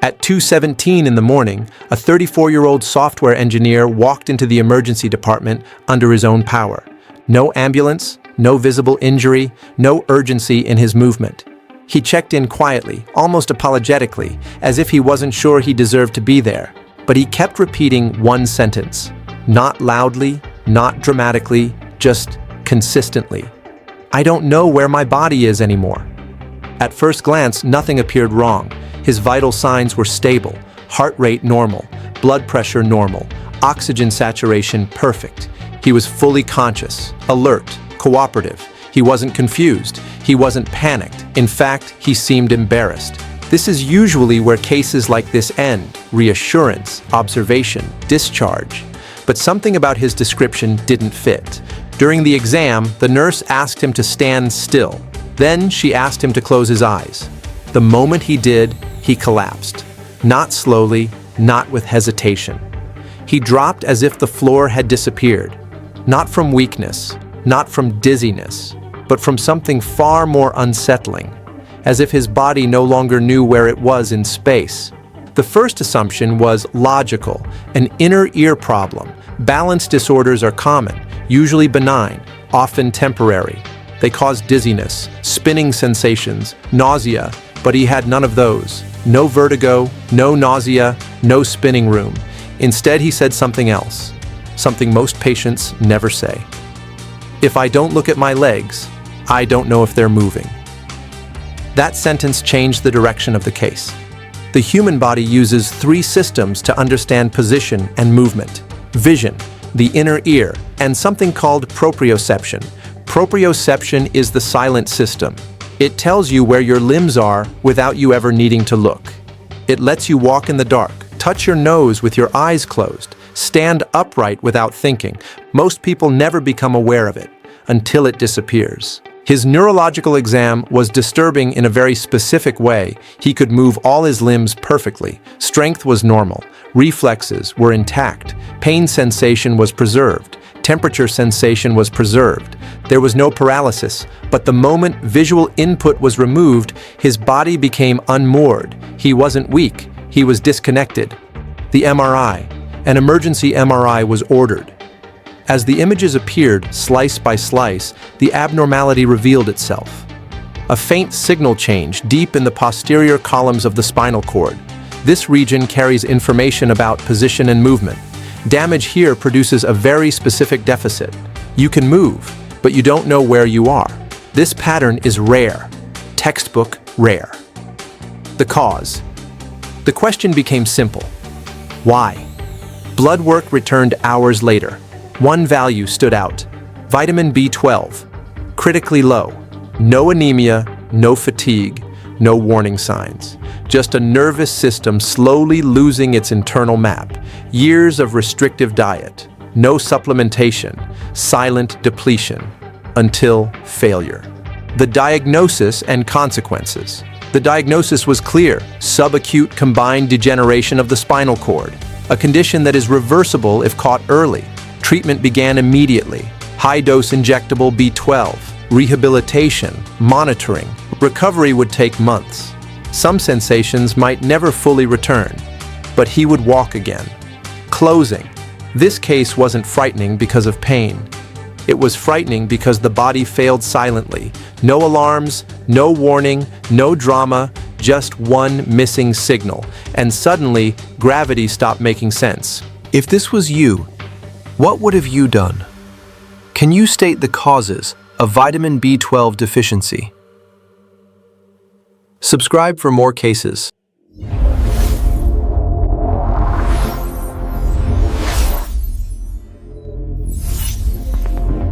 At 2:17 in the morning, a 34-year-old software engineer walked into the emergency department under his own power. No ambulance, no visible injury, no urgency in his movement. He checked in quietly, almost apologetically, as if he wasn't sure he deserved to be there. But he kept repeating one sentence. Not loudly, not dramatically, just consistently. "I don't know where my body is anymore." At first glance, nothing appeared wrong. His vital signs were stable, heart rate normal, blood pressure normal, oxygen saturation perfect. He was fully conscious, alert, cooperative. He wasn't confused. He wasn't panicked. In fact, he seemed embarrassed. This is usually where cases like this end: reassurance, observation, discharge. But something about his description didn't fit. During the exam, the nurse asked him to stand still. Then she asked him to close his eyes. The moment he did, he collapsed. Not slowly, not with hesitation. He dropped as if the floor had disappeared. Not from weakness, not from dizziness, but from something far more unsettling, as if his body no longer knew where it was in space. The first assumption was logical, an inner ear problem. Balance disorders are common, usually benign, often temporary. They cause dizziness, spinning sensations, nausea, but he had none of those. No vertigo, no nausea, no spinning room. Instead, he said something else, something most patients never say. "If I don't look at my legs, I don't know if they're moving." That sentence changed the direction of the case. The human body uses three systems to understand position and movement: vision, the inner ear, and something called proprioception. Proprioception is the silent system. It tells you where your limbs are without you ever needing to look. It lets you walk in the dark, touch your nose with your eyes closed, stand upright without thinking. Most people never become aware of it until it disappears. His neurological exam was disturbing in a very specific way. He could move all his limbs perfectly. Strength was normal. Reflexes were intact. Pain sensation was preserved. Temperature sensation was preserved. There was no paralysis, but the moment visual input was removed, his body became unmoored. He wasn't weak, he was disconnected. The MRI, an emergency MRI, was ordered. As the images appeared, slice by slice, the abnormality revealed itself. A faint signal change deep in the posterior columns of the spinal cord. This region carries information about position and movement. Damage here produces a very specific deficit. You can move, but you don't know where you are. This pattern is rare, textbook rare. The cause. The question became simple. Why? Blood work returned hours later. One value stood out: vitamin B12, critically low. No anemia, no fatigue, no warning signs. Just a nervous system slowly losing its internal map. Years of restrictive diet, no supplementation, silent depletion, until failure. The diagnosis and consequences. The diagnosis was clear: subacute combined degeneration of the spinal cord, a condition that is reversible if caught early. Treatment began immediately. High-dose injectable B12, rehabilitation, monitoring. Recovery would take months. Some sensations might never fully return, but he would walk again. Closing. This case wasn't frightening because of pain. It was frightening because the body failed silently. No alarms, no warning, no drama, just one missing signal. And suddenly, gravity stopped making sense. If this was you, what would have you done? Can you state the causes of vitamin B12 deficiency? Subscribe for more cases.